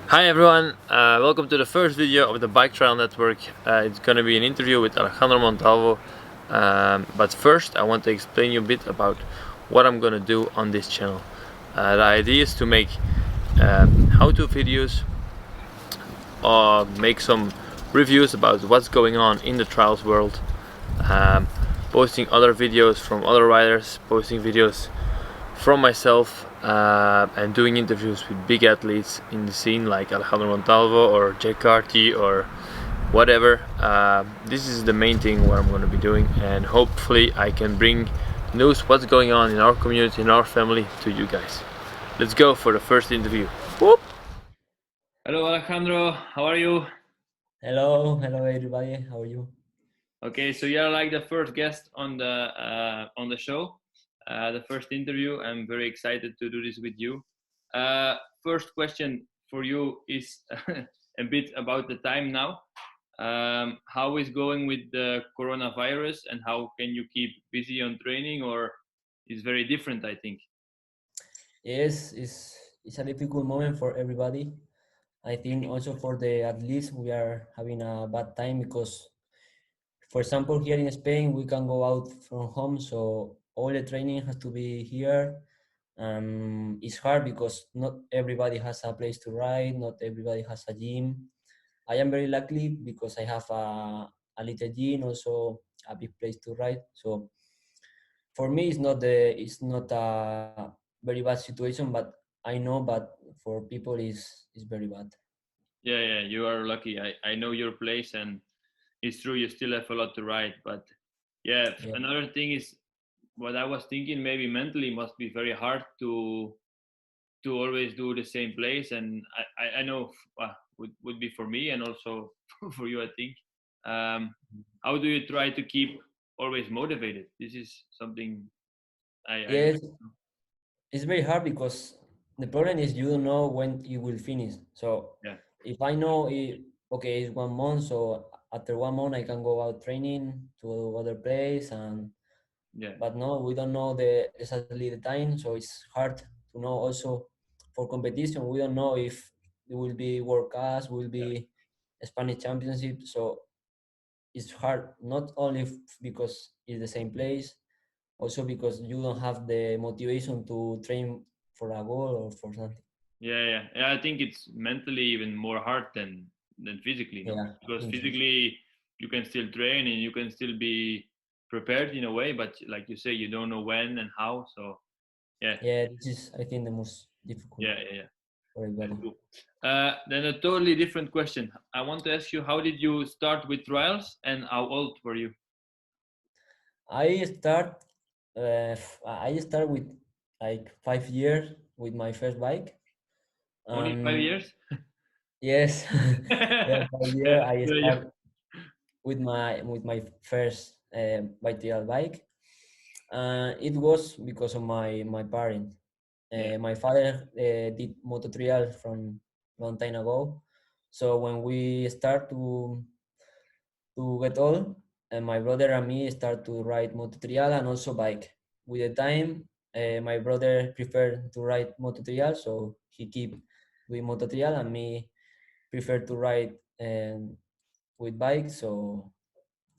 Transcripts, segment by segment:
Hi everyone, welcome to the first video of the Biketrial network. It's going to be an interview with Alejandro Montalvo. But first I want to explain you a bit about what I'm going to do on this channel. The idea is to make how-to videos or make some reviews about what's going on in the trials world, um, posting other videos from other riders, posting videos from myself, and doing interviews with big athletes in the scene like Alejandro Montalvo or Jake Carty or whatever. This is the main thing what I'm going to be doing, and hopefully I can bring news what's going on in our community, in our family, to you guys. Let's go for the first interview. Whoop. Hello Alejandro, how are you? Hello everybody. How are you? Okay, so you're like the first guest on the show, the first interview. I'm very excited to do this with you. Uh, First question for you is a bit about the time now. How is going with the coronavirus, and how can you keep busy on training, or is very different? I think. Yes, it's a difficult moment for everybody. I think also for the athletes we are having a bad time because, for example, here in Spain we can go out from home, so all the training has to be here. It's hard because not everybody has a place to ride, not everybody has a gym. I am very lucky because I have a little gym, also a big place to ride. So for me it's not a very bad situation, but I know, but for people is very bad. Yeah, yeah, you are lucky. I know your place, and it's true you still have a lot to ride. But yeah, Yeah, another thing is what I was thinking. Maybe mentally must be very hard to always do the same place, and I know would be for me and also for you, I think. How do you try to keep always motivated? This is something I would yes, like to know. it's very hard because the problem is you don't know when you will finish. So Yeah, if I know okay, it's 1 month, so after 1 month I can go out training to other place, and yeah, but no, we don't know the exactly the time, so it's hard to know. Also for competition we don't know if it will be world class, will yeah, be Spanish championship. So it's hard, not only because it's the same place, also because you don't have the motivation to train for a goal or for something. yeah. I think it's mentally even more hard than physically, no? Yeah, I Because think so. physically you can still train and you can still be prepared in a way, but like you say, you don't know when and how. So yeah, Yeah, this is, I think, the most difficult yeah. for everybody. Cool. Then a totally different question. I want to ask you, how did you start with trials, and how old were you? I start I start with like 5 years with my first bike. Only 5 years? Yes, yeah, Yeah, 5 years I yeah, start with my first Biketrial bike. It was because of my parents. yeah, My father did moto trial from long time ago. So when we start to get old, and my brother and me start to ride moto trial and also bike. With the time, my brother preferred to ride moto trial, so he keep doing moto trial, and me prefer to ride with bike. So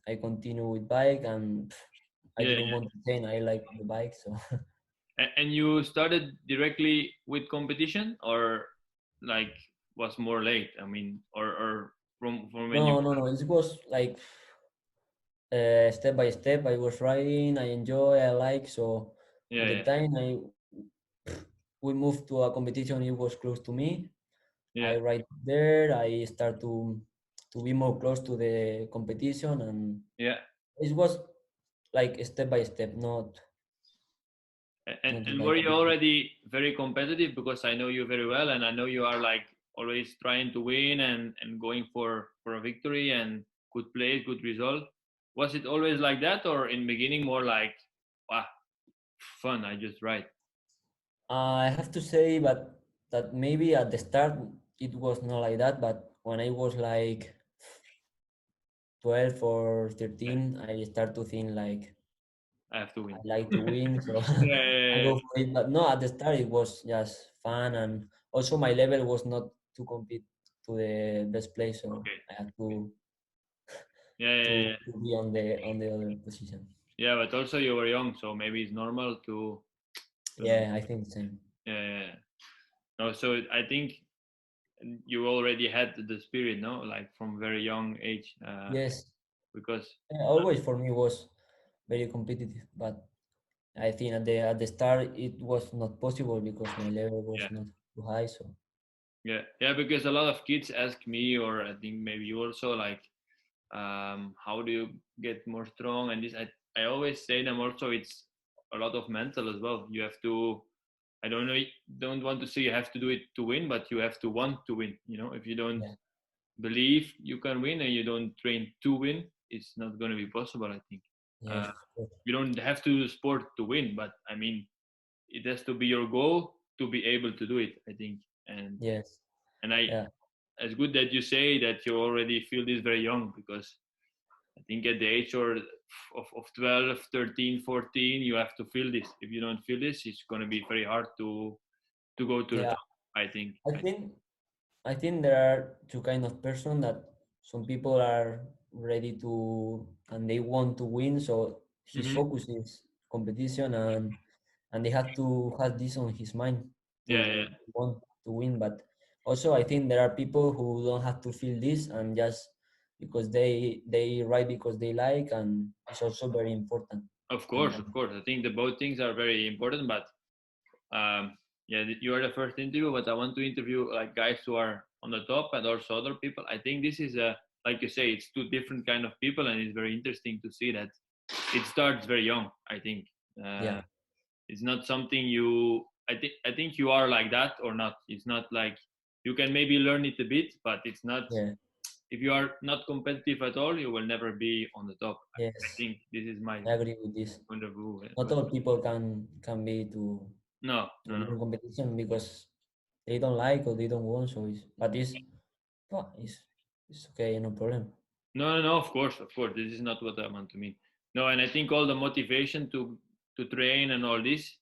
I continue with bike, and I yeah. didn't want to change. I like the bike, so And you started directly with competition, or like was more late? I mean, or from when you? no. It was like step by step. I was riding. I enjoy. I like. So Yeah, with the yeah, time, I we moved to a competition. It was close to me. yeah, I ride there. I start to be more close to the competition, and yeah. it was like step by step, And not and like were a you big. already very competitive? Because I know you very well, and I know you are like always trying to win and going for a victory and good play, good result. Was it always like that, or in beginning more like, wow, fun? I just ride. I have to say, but that maybe at the start it was not like that, but when I was like 12 or Yeah, 13, I start to think like I have to I win. like to win, so I Yeah, go for it. But no, at the start it was just fun, and also my level was not to compete to the best place, so Okay. I had to Yeah, yeah, to, yeah. to be on the other position. Yeah, but also you were young, so maybe it's normal to not. Yeah, I think the same. Yeah, yeah, yeah. No, so I think you already had the spirit, no, like from very young age, Yes, because always for me was very competitive, but I think at the start it was not possible because my level was yeah, not too high. So yeah, yeah, because a lot of kids ask me, or I think maybe you also, like, how do you get more strong? And this, I always say them also, it's a lot of mental as well. You have to, I don't know, don't want to say you have to do it to win, but you have to want to win. You know, if you don't yeah, believe you can win and you don't train to win, it's not going to be possible, I think. yes, uh, of course. you don't have to do sport to win, but I mean, it has to be your goal to be able to do it, I think. and Yes, and I, yeah, it's good that you say that you already feel this very young, because I think at the age of 12, 13, 14, you have to feel this. If you don't feel this, it's going to be very hard to go to the yeah. top, I think. I think I think there are two kind of person that some people are ready to and they want to win, so his Hmm. focus is competition and they have to have this on his mind Yeah, yeah, to want to win. But also I think there are people who don't have to feel this and just because they ride because they like, and it's also very important. of course, And of course. I think the both things are very important, but yeah, you are the first interview, but I want to interview like guys who are on the top and also other people. I think this is a, like you say, it's two different kind of people, and it's very interesting to see that it starts very young. I think yeah, it's not something you. I think you are like that or not. It's not like you can maybe learn it a bit, but it's not. yeah, If you are not competitive at all, you will never be on the top. I yes, think this is my I agree with this. point of view. Not all people can be No, to no, no. win competition because they don't like or they don't want. So it's but it's okay, no problem. No, no, no. Of course, of course. This is not what I want to mean. No, and I think all the motivation to train and all this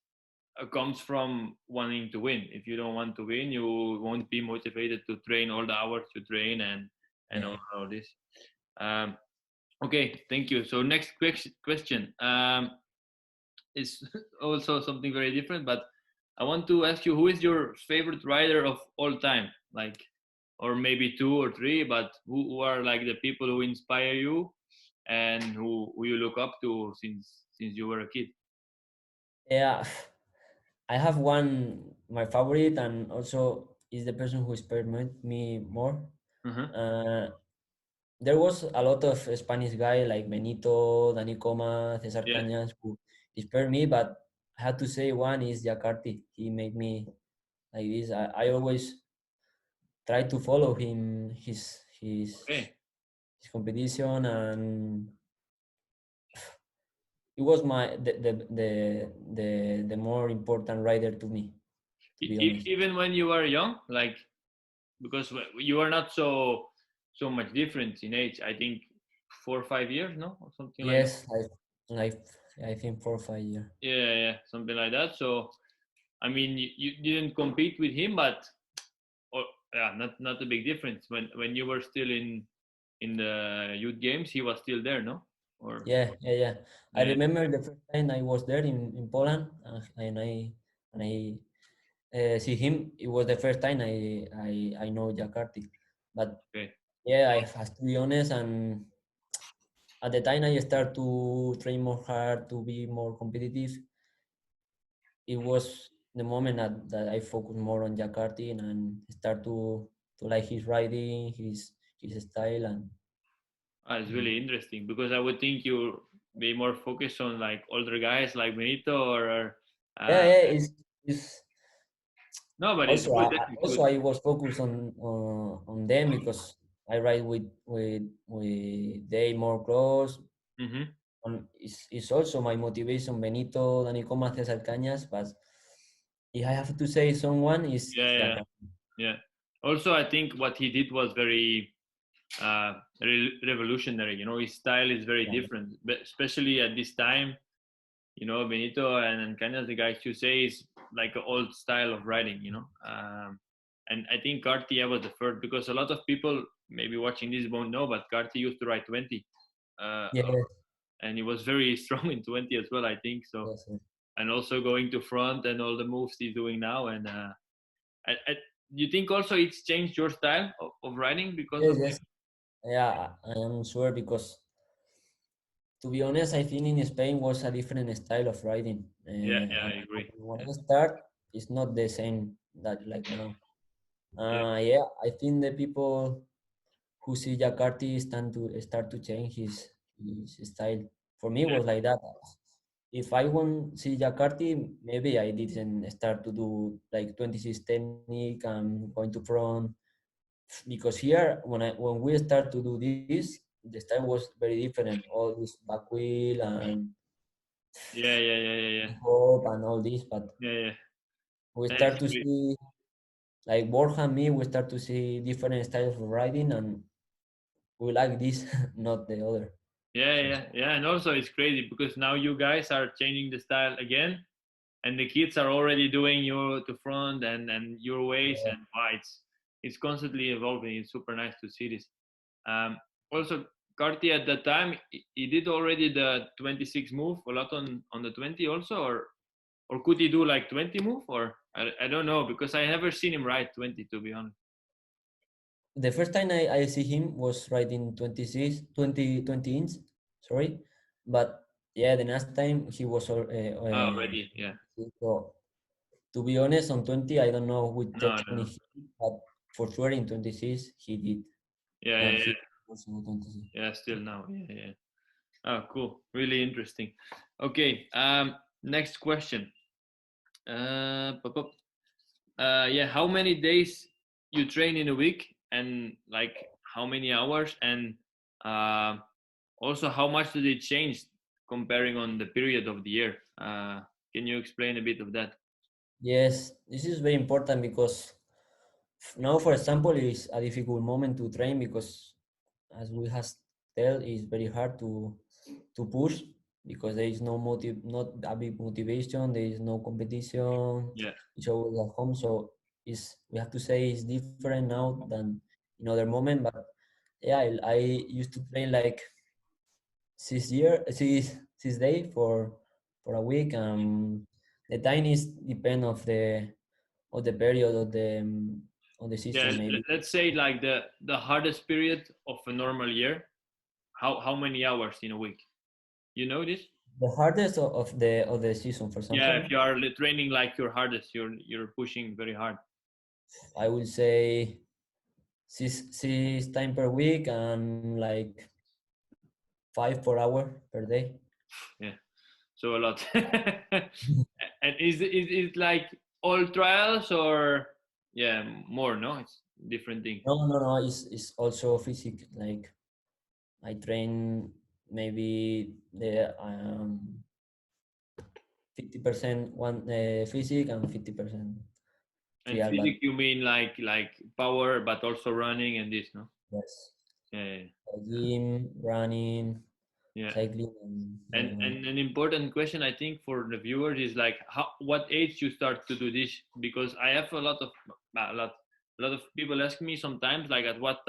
comes from wanting to win. If you don't want to win, you won't be motivated to train all the hours you train and Yeah. all this. Um, okay, thank you. So next question is also something very different, but I want to ask you, who is your favorite rider of all time? Like, or maybe two or three, but who are like the people who inspire you and who you look up to since you were a kid? Yeah, I have one my favorite, and also is the person who inspired me more. Uh-huh. Uh, there was a lot of Spanish guy like Benito, Dani Coma, Cesar Yeah. Cañas who inspired me, but I had to say one is Jacarti. He made me like this. I always try to follow him, Okay. his competition, and it was my the more important rider to me, to be honest. Even when you were young, like, because you are not so much different in age. I think 4 or 5 years, no, or something like that. Yes, I think 4 or 5 years. Yeah, yeah, something like that. So I mean, you didn't compete with him, but or yeah, not a big difference. When you were still in the youth games, he was still there, no? Or Yeah. I yeah, remember the first time I was there in Poland, and I see him. It was the first time I know Jakarta, but okay. yeah, I have to be honest. And at the time I start to train more hard to be more competitive, it was the moment that I focus more on Jakarta and start to like his riding, his style, It's and really interesting, because I would think you be more focused on like older guys like Benito or yeah, uh, yeah. It's no, but it's good. It's also good. I was focused on them because I ride with they more close. Hmm. And it's also my motivation. Benito, Dani Comas, Cesar Cañas, but if I have to say someone Yeah, is yeah, Jakarta. yeah. Also, I think what he did was very revolutionary. You know, his style is very Yeah, different, but especially at this time. You know, Benito and Cañas, the guys you say, is like an old style of riding. You know, And I think Cartier was the first, because a lot of people maybe watching this won't know, but Cartier used to ride 20, uh, Yes, and he was very strong in 20 as well, I think so. yes, yes, And also going to front and all the moves he's doing now. And I, you think also it's changed your style of riding because yes, of yes. him? Yeah, I am sure because to be honest, I think in Spain was a different style of riding. Yeah, yeah, And I agree. when Yeah, I start, it's not the same that like now. yeah, Yeah, I think the people who see Jakarta start to change his style. For me, it yeah, was like that. If I want see Jakarta, maybe I didn't start to do like 26 technique and going to front because here when we start to do this, the style was very different. All this back wheel and yeah, yeah, yeah, yeah, yeah, hop and all this, but yeah, yeah. we It's start to great. see like Borja and me, we start to see different styles of riding and we like this, not the other. Yeah, So yeah, yeah. And also it's crazy because now you guys are changing the style again, and the kids are already doing your to front and your ways, yeah, and wow, it's constantly evolving. It's super nice to see this. Um, Also, Carti at that time he did already the 26 move a lot on the 20 also, or could he do like 20 move, or I don't know, because I never seen him ride 20, to be honest. the first time I see him was riding 26, 20 inch, sorry, but yeah, the next time he was Ah, already, yeah. so to be honest, on 20, I don't know which No, no, technique no. he did, but for sure in 26 he did. Yeah, And yeah, he yeah, also 26. yeah. Still now, yeah, yeah. Oh, cool. Really interesting. Okay. Next question. Pop, pop. Yeah. How many days you train in a week, and like how many hours, and uh, also how much did it change comparing on the period of the year? Can you explain a bit of that? Yes, this is very important because now, for example, is a difficult moment to train because, as we have tell, it's very hard to push because there is no motive, not a big motivation. There is no competition. Yeah. It's always at home, so it's we have to say it's different now than in other moment. But yeah, I used to train like 6 day for a week. The time is depend of the period of the Yeah. season maybe. Let's say like the hardest period of a normal year. How many hours in a week? You know this? The hardest of the season, for Yeah. example, If you are training like your hardest, you're pushing very hard. I will say six time per week and like 5 4 hour per day. Yeah. So a lot. And is it like all trials, or yeah, more? No, it's different thing. No. It's also physique. Like I train maybe the 50% one physique and 50% And trial. But physique, you mean like power, but also running and this, no? yes, Yeah, gym, running, yeah. cycling, and yeah, And an important question I think for the viewers is like what age you start to do this, because I have a lot of people ask me sometimes like at what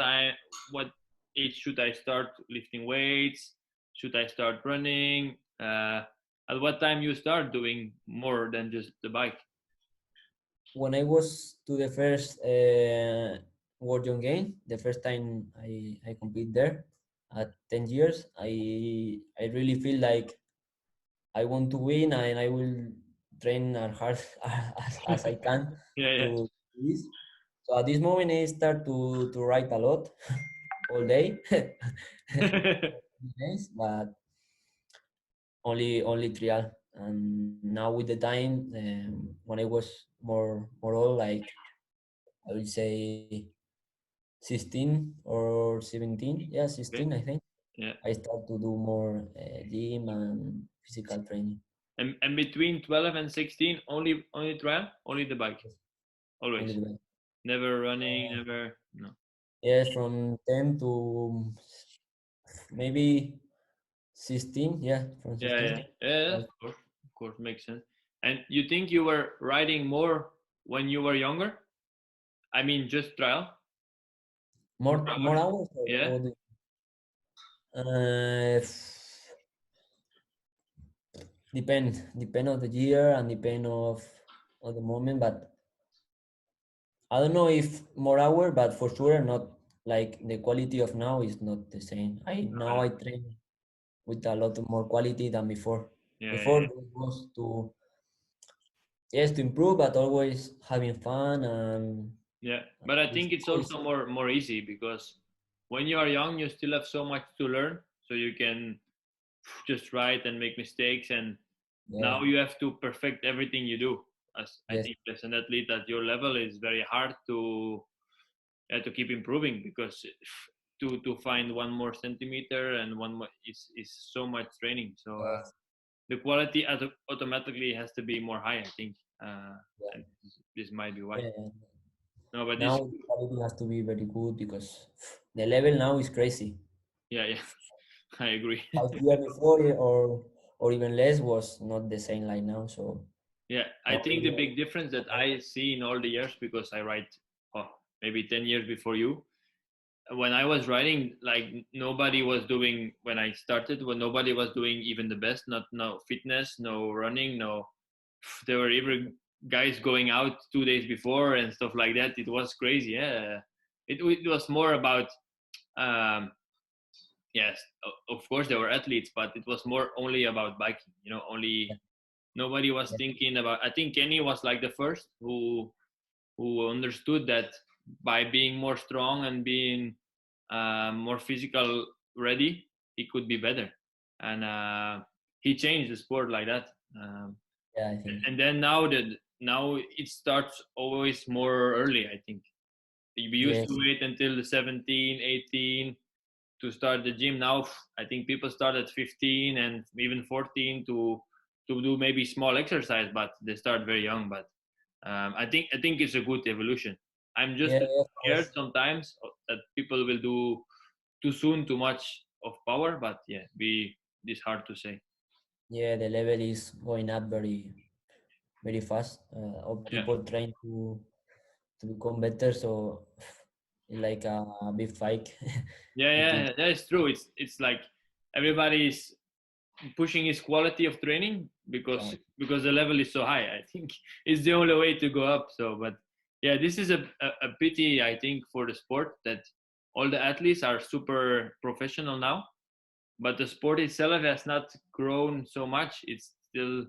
age should I start lifting weights, should I start running, at what time you start doing more than just the bike. when I was to the first World Young Game, the first time I compete there at 10 years, I really feel like I want to win and I will train as hard as I can Yeah, to this. So at this moment, I start to write a lot all day, yeah. days, but only trial. And now with the time, when I was more old, like I would say 16 or 17. Yeah, Okay. 16, I think. Yeah. I start to do more gym and physical training. And between 12 and 16, only trial, only the bike, Yes, only always. the best. Never running, never, no. Yes, from 10 to maybe 16. Yeah, from Yeah, 16. yeah, yeah. Like Of course, makes sense. And you think you were riding more when you were younger? I mean, just trial. More hours Yeah. or uh, depend of the year and depend of the moment, but I don't know if more hour, but for sure not like the quality of now is not the same. I train with a lot of more quality than before. Yeah, Before yeah, it was to, yes, to improve, but always having fun and yeah. But I with think it's goals. also more easy because when you are young, you still have so much to learn, so you can just write and make mistakes, and Yeah, now you have to perfect everything you do. As I yes, think as an athlete at your level is very hard to keep improving because to find one more centimeter and one more is so much training. So yes, the quality automatically has to be more high, I think. yeah, And this might be why. yeah. No, but this, Now quality has to be very good because the level now is crazy. yeah, yeah, I agree. 5 years before or even less was not the same like now. So Yeah, I now think the big difference that I see in all the years, because I write, oh, maybe 10 years before you, when I was writing, like nobody was doing when I started, when nobody was doing even the best, not no fitness, no running, no. There were even guys going out 2 days before and stuff like that. It was crazy. Yeah, it was more about um, yes, of course there were athletes, but it was more only about biking. Only nobody was yeah, thinking about. I think Kenny was like the first who understood that by being more strong and being more physical ready, he could be better, and he changed the sport like that. yeah, I think And then now it starts always more early. I think we used to yes, wait until the 17, 18 to start the gym. Now I think people start at 15 and even 14 to do maybe small exercise, but they start very young. But I think it's a good evolution. I'm just yeah, a bit of scared course. sometimes that people will do too soon too much of power, but yeah, be this hard to say. Yeah, the level is going up very fast. Of Yeah, people trying to become better, so it's like a big fight yeah, between. yeah, that is true. It's like everybody's pushing his quality of training Yeah, because the level is so high. I think it's the only way to go up. So, but yeah, this is a pity, I think, for the sport that all the athletes are super professional now, but the sport itself has not grown so much. It's still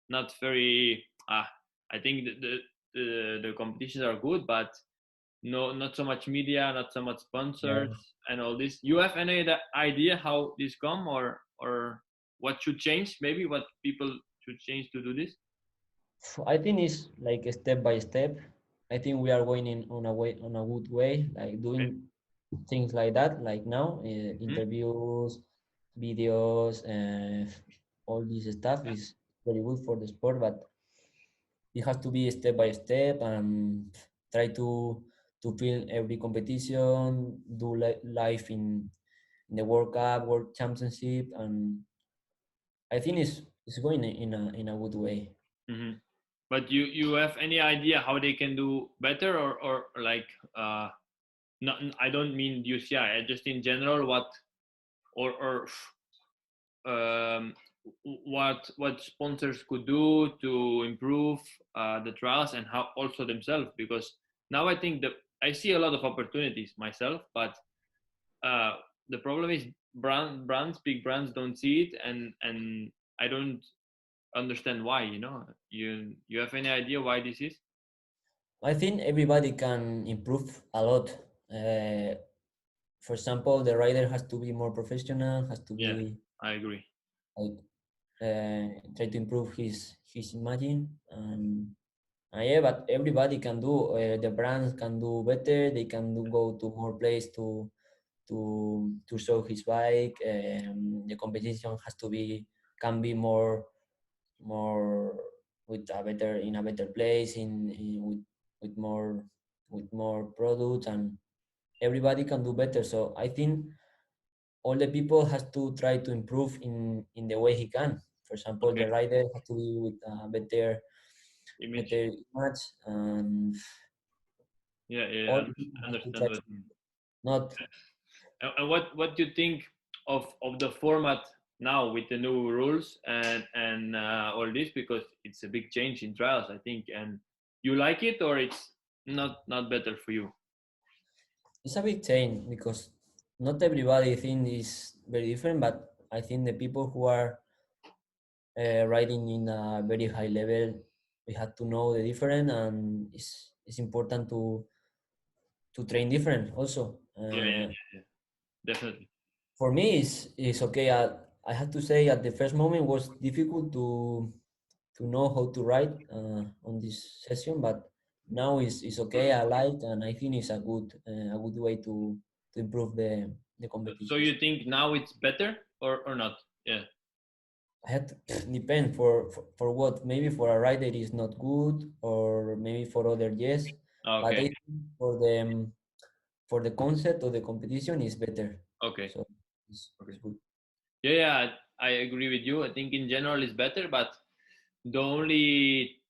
not very. I think the competitions are good, but no, not so much media, not so much sponsors, yeah. and all this. You have any idea how this come, or what should change? Maybe what people should change to do this? I think it's like a step by step. I think we are going in on a good way, like Okay. doing things like that, like now, Hmm. interviews, videos, and all this stuff is very good for the sport, but it has to be step by step and try to film every competition, do live in the World Cup, World Championship, and I think it's going in a good way. Hmm. But you have any idea how they can do better, or like not? I don't mean UCI. Just in general, what or um, what sponsors could do to improve the trials and how also themselves, because now I think that I see a lot of opportunities myself, but uh, the problem is brands, big brands don't see it, and I don't understand why. You have any idea why this is? I think everybody can improve a lot. Uh, for example, the rider has to be more professional, has to Yeah, be I agree. like try to improve his imagine and yeah, but everybody can do. The brands can do better. They can go to more place to show his bike. The competition has to be can be more with a better in a better place in with more with more products and everybody can do better. So I think all the people has to try to improve in the way he can. For example, Okay, the rider has to be with a better image. better image and Yeah, yeah, All people have to understand try what to you mean. not. And what do you think of the format now with the new rules and all this, because it's a big change in trials, I think, and you like it, or it's not better for you? It's a big change because not everybody think is very different, but I think the people who are riding in a very high level, we have to know the difference, and it's important to train different also. Yeah, yeah, yeah, definitely. For me, it's okay. I have to say at the first moment was difficult to know how to ride on this session, but now it's okay. I like, and I think it's a good way to improve the So competitions. you think now it's better or not? Yeah. I had to depend for what. Maybe for a rider is not good, or maybe for other yes. But Okay. I think for the concept of the competition is better. Okay. So Okay. it's good. Yeah, yeah, I agree with you. I think in general it's better, but the only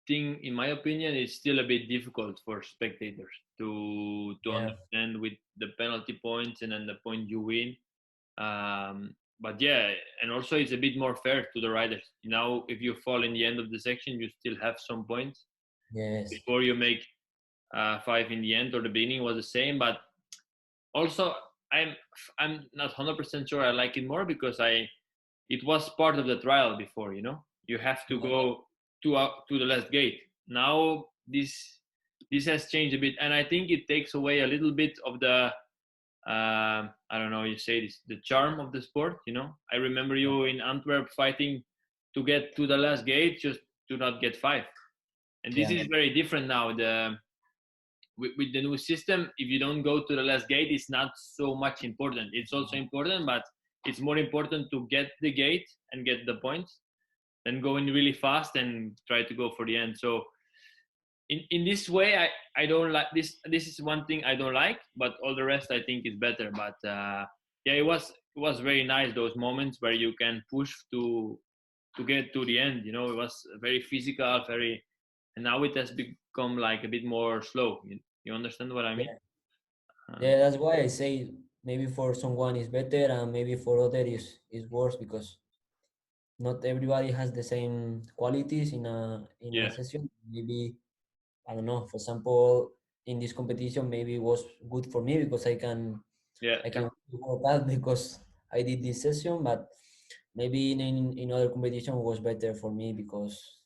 thing, in my opinion, is still a bit difficult for spectators to Yeah. understand with the penalty points and then the point you win. But yeah, and also it's a bit more fair to the riders. Now, if you fall in the end of the section, you still have some points. Yes. Before you make five in the end, or the beginning was the same, but also I'm I'm not 100% sure I like it more, because it was part of the trial before. You have to Yeah. go to the last gate. Now this has changed a bit, and I think it takes away a little bit of the I don't know, you say this, the charm of the sport. I remember you in Antwerp fighting to get to the last gate just to not get five, and this Yeah. is very different now. With the new system, if you don't go to the last gate, it's not so much important. It's also important, but it's more important to get the gate and get the points than going really fast and try to go for the end. So in this way, I don't like this. This is one thing I don't like, but all the rest I think is better. But yeah, it was very nice, those moments where you can push to get to the end. It was very physical, very, and now it has become like a bit more slow. You understand what I mean? Yeah. Um, Yeah, that's why I say maybe for someone is better and maybe for other is worse because not everybody has the same qualities in a yeah, session. Maybe I don't know. For example, in this competition, maybe it was good for me because yeah. I can work out because I did this session, but maybe in other competition was better for me because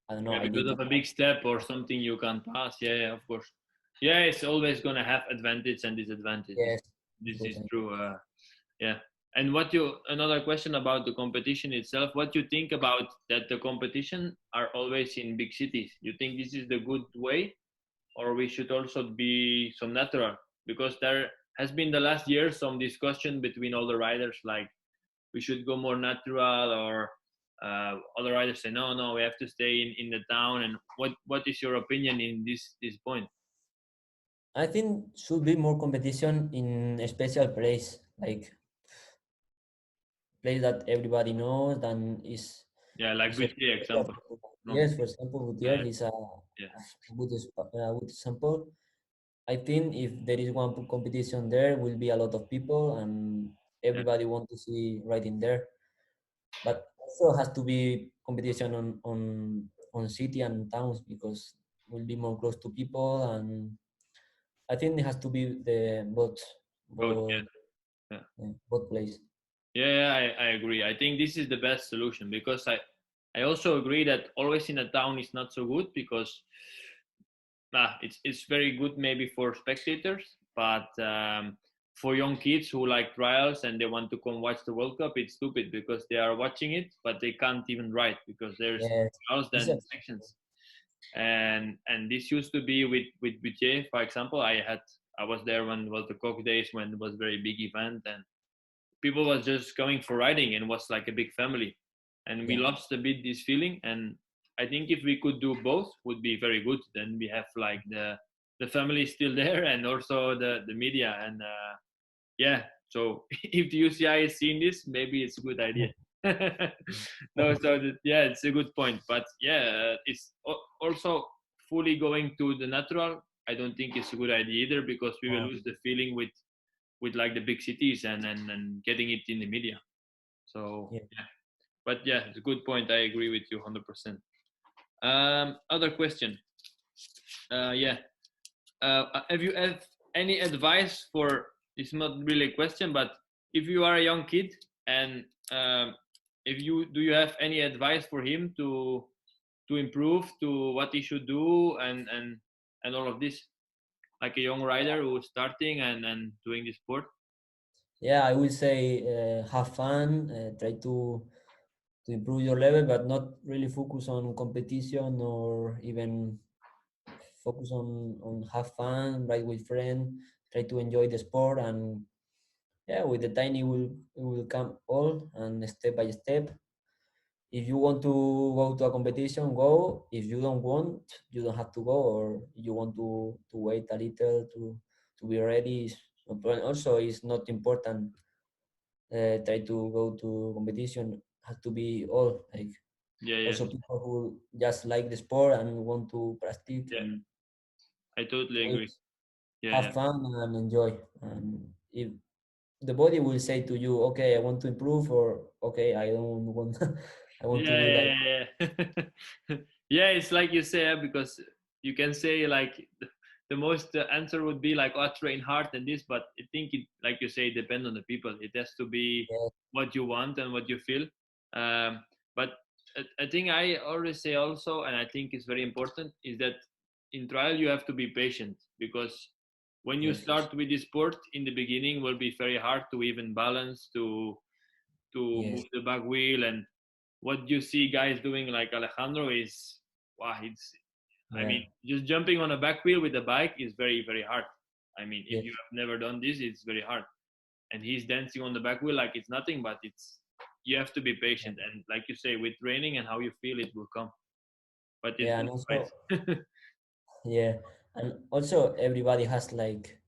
I don't know. Yeah, I because did of that. a big step or something you can pass. Yeah, yeah, of course. Yeah, it's always gonna have advantage and disadvantage. This Yes, this because is true. Yeah. And another question about the competition itself. What you think about that the competition are always in big cities? You think this is the good way, or we should also be some natural? Because there has been the last year some discussion between all the riders, like we should go more natural, or other riders say no, no, we have to stay in the town. And what is your opinion in this point? I think should be more competition in a special place, like place that everybody knows and Yeah, like is a BTN example. No. yes. For example, Yeah, Gutiérrez is yeah, a good example. I think if there is one competition there, will be a lot of people and yeah. everybody want to see riding there. But also has to be competition on city and towns because will be more close to people, and I think it has to be the Both. both Yeah, yeah. both place. Yeah, I agree. I think this is the best solution, because I also agree that always in a town is not so good, because it's very good maybe for spectators, but for young kids who like trials and they want to come watch the World Cup, it's stupid because they are watching it, but they can't even ride because there's Yes, trials it's than sections. And this used to be with Butier, for example. I was there when it was the Coq days, when it was a very big event, and people was just coming for riding and was like a big family, and we yeah, lost a bit this feeling. And I think if we could do both would be very good. Then we have like the family still there, and also the media. And yeah, so if the UCI is seeing this, maybe it's a good idea. No, so yeah, it's a good point. But yeah, it's also fully going to the natural. I don't think it's a good idea either, because we will uh, lose the feeling with like the big cities and getting it in the media. So yeah. yeah, but yeah, it's a good point. I agree with you 100%. Other question. Yeah. Have you have any advice for? It's not really a question, but if you are a young kid and if you do you have any advice for him to improve, to what he should do, and all of this, like a young rider who's starting and doing the sport? Yeah, I will say have fun, try to improve your level, but not really focus on competition or even focus on have fun, ride with friends, try to enjoy the sport, and yeah, with the time it will come all and step by step. If you want to go to a competition, go. If you don't want, you don't have to go, or you want to wait a little to be ready. But also, it's not important. Try to go to competition has to be all like Yeah, yeah, also people who just like the sport and want to practice yeah. and I totally wait, agree. Yeah, yeah, have fun and enjoy. And if the body will say to you, okay, I want to improve, or okay, I don't want, I want to yeah, be like, yeah, yeah. Yeah, it's like you say, because you can say like the most answer would be like, oh, train hard and this, but I think it, like you say, depend on the people. It has to be yeah, what you want and what you feel. But I think I always say also, and I think it's very important, is that in trial you have to be patient, because when you yes, start with this sport in the beginning will be very hard to even balance, to yes, move the back wheel. And what you see guys doing like Alejandro is, wow, it's, I yeah, mean, just jumping on a back wheel with a bike is very, very hard. I mean, if yes, you have never done this, it's very hard. And he's dancing on the back wheel like it's nothing, but it's, you have to be yeah, patient. And like you say, with training and how you feel, it will come. But it's yeah, and both also, ways. yeah, and also everybody has like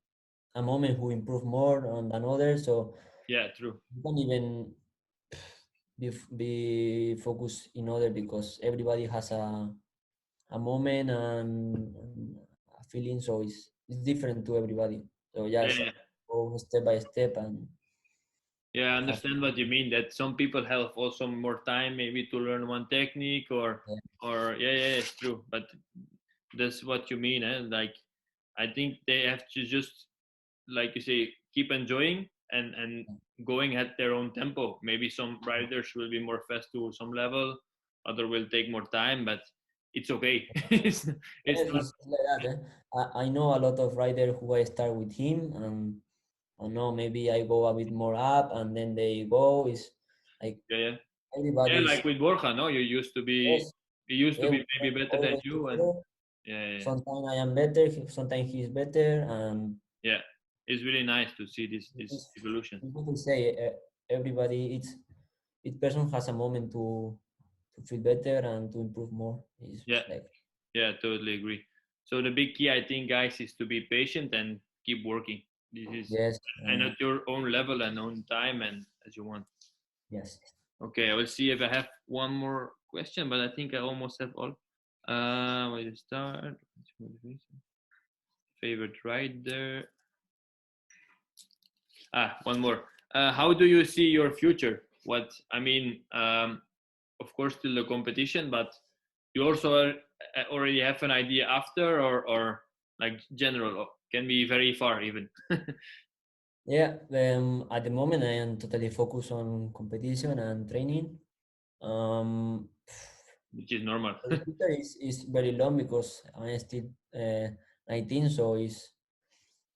a moment who improve more than others, so Yeah, true. you can't even be focused in other because everybody has a moment and a feeling, so it's different to everybody. So Yeah, just yeah. go step by step and Yeah, I have understand what you mean. That some people have also more time, maybe to learn one technique, yeah, or yeah, yeah, it's true. But that's what you mean, eh? Like, I think they have to just, like you say, keep enjoying and going at their own tempo. Maybe some riders will be more fast to some level, other will take more time, but it's okay. It's yes, not. it's like that. I know a lot of riders who I start with him, and I know maybe I go a bit more up, and then they go. It's like Yeah, yeah, yeah. everybody's Like with Borja, no, yes, you used to yeah, we be are maybe better than always you, and together. yeah, yeah, Sometimes I am better, sometimes he's better, and yeah. It's really nice to see this it's evolution. it's good to say everybody. Each person has a moment to feel better and to improve more. It's Yeah, like yeah, totally agree. So the big key, I think, guys, is to be patient and keep working. This is, yes, and at your own level and own time and as you want. yes. Okay, I will see if I have one more question, but I think I almost have all. Where to start? Favorite rider? Ah, one more. How do you see your future? What I mean, of course, still the competition, but you also already have an idea after, or like general, or can be very far even. Yeah, at the moment I am totally focused on competition and training. Um, Which is normal. the future is very long because I'm still 19, so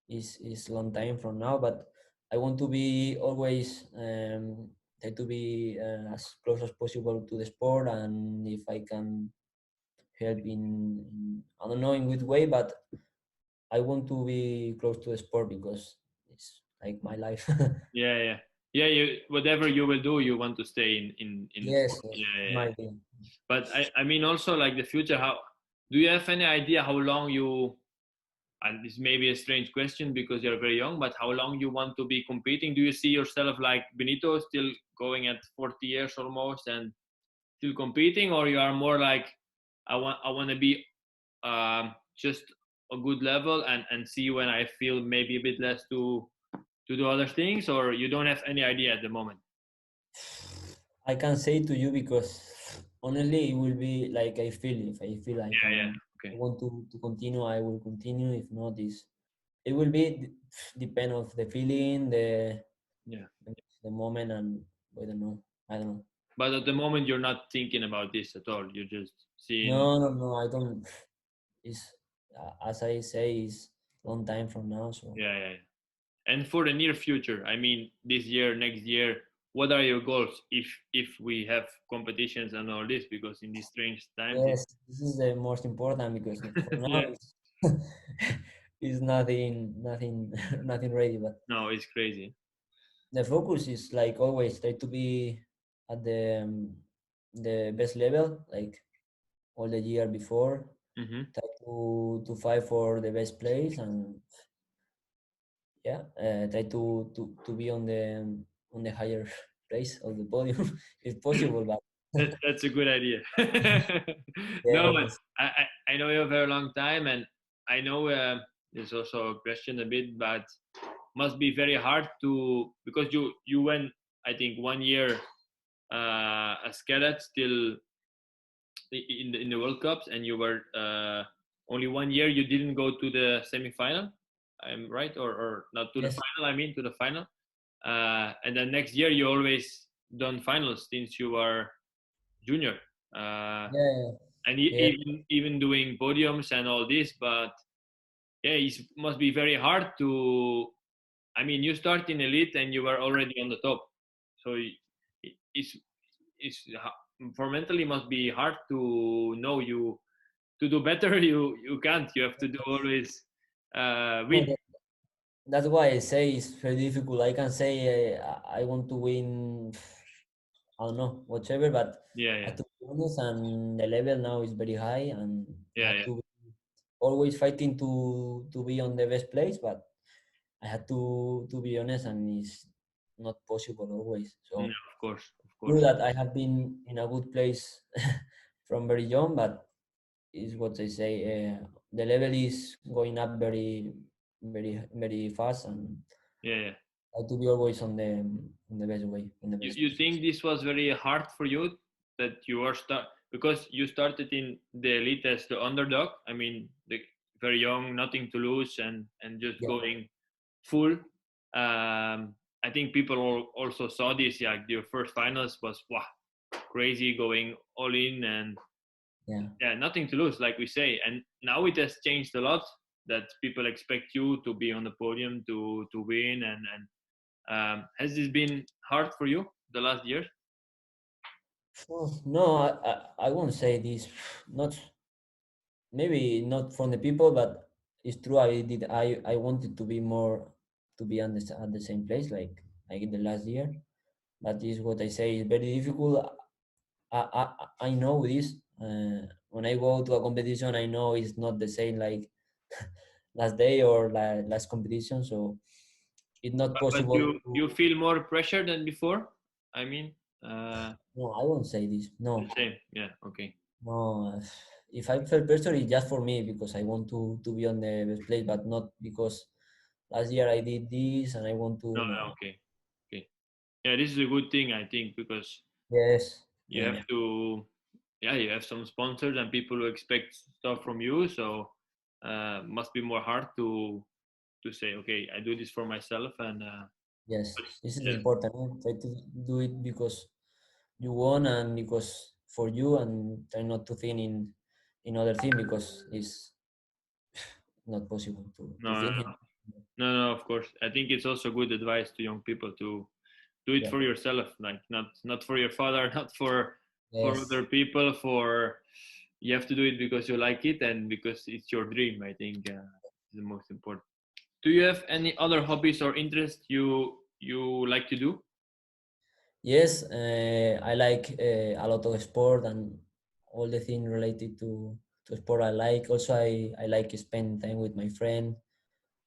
it's long time from now. But I want to be always try to be as close as possible to the sport, and if I can help in I don't know in which way, but I want to be close to the sport because it's like my life. Yeah, yeah, yeah. You, whatever you will do, you want to stay in sport. Yes, yes, Yeah, yeah, my yeah. thing. But I mean also like the future. How do you have any idea how long you? And this may be a strange question because you're very young, but how long you want to be competing? Do you see yourself like Benito, still going at 40 years almost and still competing, or you are more like I want to be just a good level and see when I feel maybe a bit less to do other things, or you don't have any idea at the moment? I can say to you because honestly, it will be like I feel. If I feel like Yeah, yeah. I Okay. want to continue, I will continue. If not, is it will be depend of the feeling, Yeah. the moment, and I don't know. I don't know. But at the moment, you're not thinking about this at all. You're just seeing. No, no, no. I don't. It's as I say, it's long time from now. So Yeah, yeah, yeah. And for the near future, I mean, this year, next year, what are your goals if we have competitions and all this? Because in these strange times, it, yes, this is the most important because for now yeah, it's, it's nothing, nothing ready. But no, it's crazy. the focus is like always try to be at the best level, like all the year before. Hmm. Try to fight for the best place and yeah, try to be on the higher place of the podium if possible. But That's a good idea. No, but yes, I know you have a very long time, and I know there's also a question a bit, but must be very hard to because you went I think 1 year as cadet still in the World Cups, and you were only 1 year you didn't go to the semi-final. I'm right, or not to the yes, final? I mean to the final. And then next year you always done finals since you were junior, uh, yeah, and yeah. even doing podiums and all this. But yeah, it must be very hard to. I mean, you start in elite and you were already on the top, so it's for mentally must be hard to know you to do better. You can't. You have to do always No, win. that's why I say it's very difficult. I can say I want to win, I don't know, whatever, but Yeah, I yeah, have to be honest, and the level now is very high, and I yeah, have yeah. to be always fighting to be on the best place, but I had to be honest, and it's not possible always. No, So of true course. that I have been in a good place from very young, but is what I say. The level is going up very fast, and Yeah, yeah. I have to be always on the best way, in the best You position. think this was very hard for you that you are start because you started in the elite as the underdog. I mean, the very young, nothing to lose, and just Yeah, going full. I think people also saw this. Yeah, your first finals was wow, crazy, going all in, and yeah. yeah, nothing to lose, like we say. And now it has changed a lot. That people expect you to be on the podium to win, and has this been hard for you the last years? No, I won't say this. Not maybe not from the people, but it's true. I wanted to be more to be on at the same place like in the last year. But this is what I say is very difficult. I know this. When I go to a competition, I know it's not the same like last day or like last competition. So it's not But possible you to. feel more pressure than before. I mean, No, I won't say this. the No, same. Yeah. Okay. no. If I feel pressure, it's just for me because I want to be on the best place, but not because last year I did this and I want to. No. No. No. Okay. Okay. Yeah, this is a good thing I think because Yes. you Yeah. have to. Yeah, you have some sponsors and people who expect stuff from you. So must be more hard to say, okay, I do this for myself, and Yes. This is yeah, important. Try to do it because you won and because for you, and try not to think in other thing because it's not possible to no, no, think no, no, no. Of course, I think it's also good advice to young people to do it yeah. for yourself, like not for your father, not for Yes. other people. For you have to do it because you like it and because it's your dream. I think is the most important. Do you have any other hobbies or interests you like to do? Yes, I like a lot of sport and all the things related to sport I like. Also, I like spend time with my friend,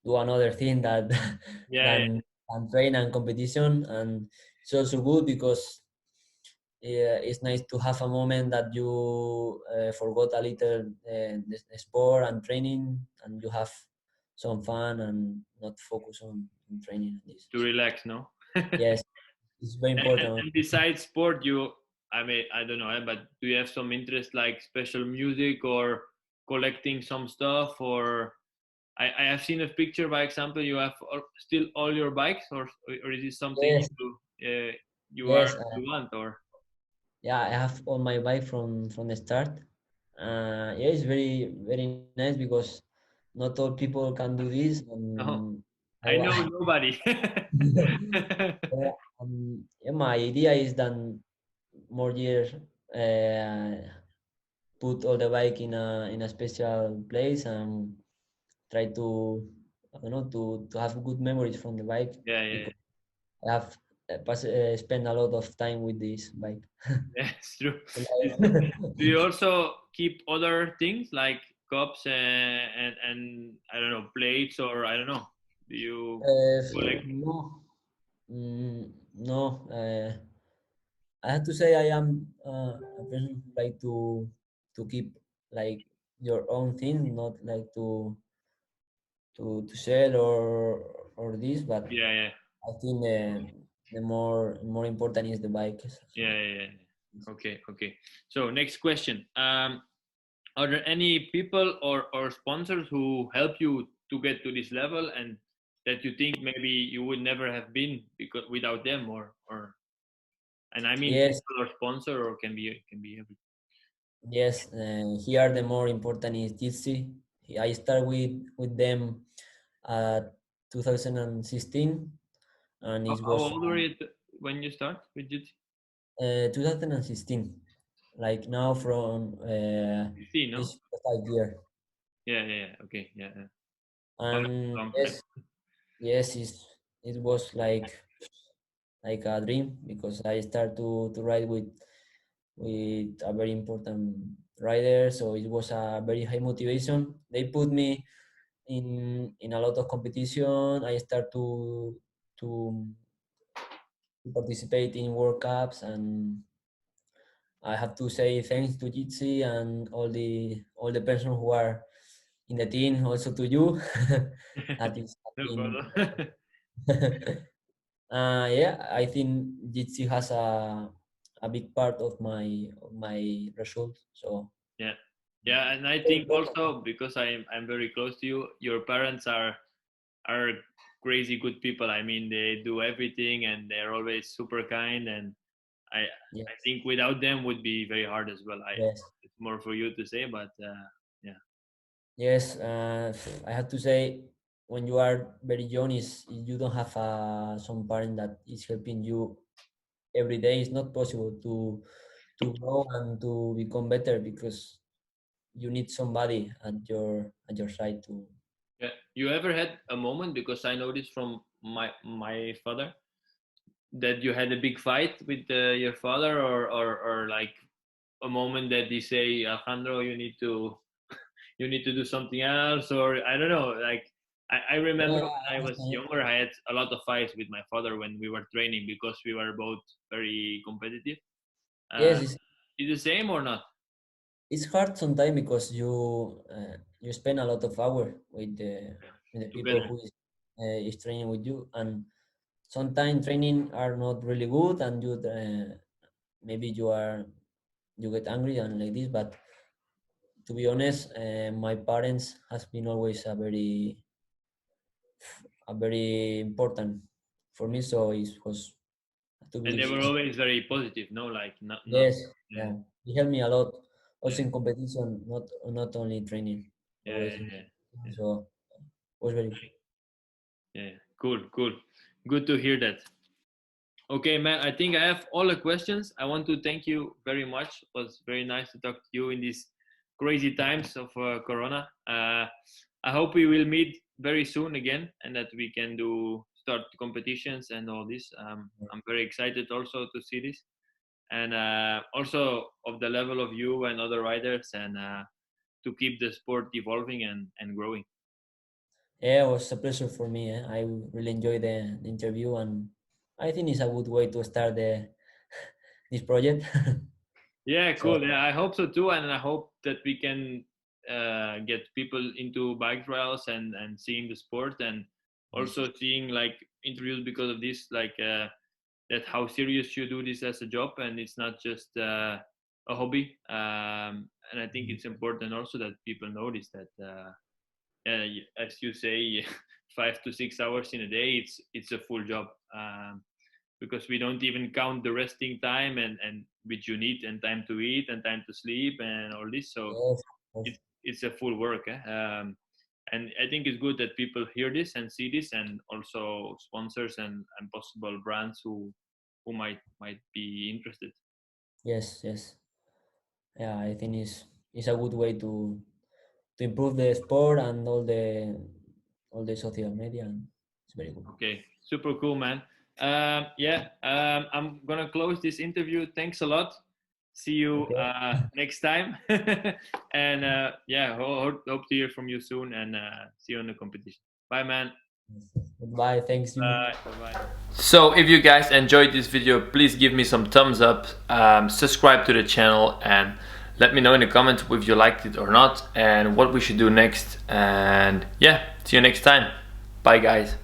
do another thing that Yeah, than train and competition. And it's also good because yeah, it's nice to have a moment that you forgot a little the sport and training, and you have some fun and not focus on training and this. to relax, no? Yes, it's very important. And besides sport, I mean, I don't know, but do you have some interest like special music or collecting some stuff? Or I have seen a picture, by example, you have still all your bikes, or is it something Yes, you are yes, you want, or yeah, I have on my bike from the start. Yeah, it's very nice because not all people can do this, no? and I know nobody. yeah, yeah, my idea is that more years put all the bike in a special place and try to I don't know to have good memories from the bike Yeah, yeah, because I have spent a lot of time with this bike. yeah, it's true. And Do you also keep other things like cups and I don't know, plates, or I don't know? Do you collect? no, no. I have to say I am a person who like to keep like your own thing, not like to sell or this, but Yeah, yeah, I think the more important is the bike. So yeah, yeah, yeah. Okay, okay. So next question. Are there any people or sponsors who help you to get to this level, and that you think maybe you would never have been because without them, or and I mean yes, people or sponsor, or can be everything. yes. Here the more important is Jitsi. I start with them at 2016, and it How was old were you when you start with jiu 2016. Like now from 15, no? this 5 year, Yeah, yeah, yeah. Okay, yeah, yeah. Oh, that's and a long time. yes, yes, it was like a dream because I start to ride with a very important rider. So it was a very high motivation. They put me in a lot of competition. I start to, to participate in World Cups, and I have to say thanks to Jitsi and all the persons who are in the team, also to you. That is have No been. problem. Yeah, I think Jitsi has a big part of my result. So Yeah, yeah, and I very think important. also because I'm very close to you, your parents are crazy good people. I mean, they do everything and they're always super kind, and I Yes, think without them would be very hard as well. yes, It's more for you to say, but yeah, yes. I have to say, when you are very young, is you don't have some parent that is helping you every day. It's not possible to grow and to become better because you need somebody at your side to. yeah. You ever had a moment, because I know this from my father, that you had a big fight with your father, or like a moment that they say, Alejandro, you need to do something else, or I don't know, like I remember Yeah, when I was younger, I had a lot of fights with my father when we were training because we were both very competitive. uh, yes, is the same or not? it's hard sometimes because you spend a lot of hours with the people Together. who is training with you, and sometimes training are not really good, and maybe you get angry and like this. But to be honest, my parents has been always a very important for me, so it was to And be. they were always very positive, no, like not Yes, yeah, yeah, he helped me a lot, yeah, also in competition, not only training, yeah, always yeah, yeah, so it was very good. yeah, yeah. Cool, cool, good to hear that. Okay, man, I think I have all the questions. I want to thank you very much. It was very nice to talk to you in these crazy times of Corona. I hope we will meet very soon again, and that we can do start competitions and all this. I'm very excited also to see this, and also of the level of you and other riders, and to keep the sport evolving and growing. Yeah, it was a pleasure for me. I really enjoyed the interview, and I think it's a good way to start this project. Yeah, So cool. Yeah, I hope so too, and I hope that we can get people into bike trials and seeing the sport, and yes, also seeing like interviews because of this, like that how serious you do this as a job, and it's not just a hobby. And I think mhm, it's important also that people notice that, as you say, 5 to 6 hours in a day, it's a full job. Because we don't even count the resting time and which you need, and time to eat and time to sleep and all this. So yes, yes, it's a full work. And I think it's good that people hear this and see this, and also sponsors and possible brands who might be interested. yes, yes. Yeah, I think it's a good way to improve the sport and all the social media. And it's very good. Okay, super cool, man. Yeah, I'm gonna close this interview. Thanks a lot. See you Okay. next time. And yeah, hope to hear from you soon, and see you in the competition. Bye, man. Yes, yes. Goodbye. Thanks you. Bye. Bye. Bye. So if you guys enjoyed this video, please give me some thumbs up, subscribe to the channel, and let me know in the comments if you liked it or not, and what we should do next. And yeah, see you next time. Bye, guys.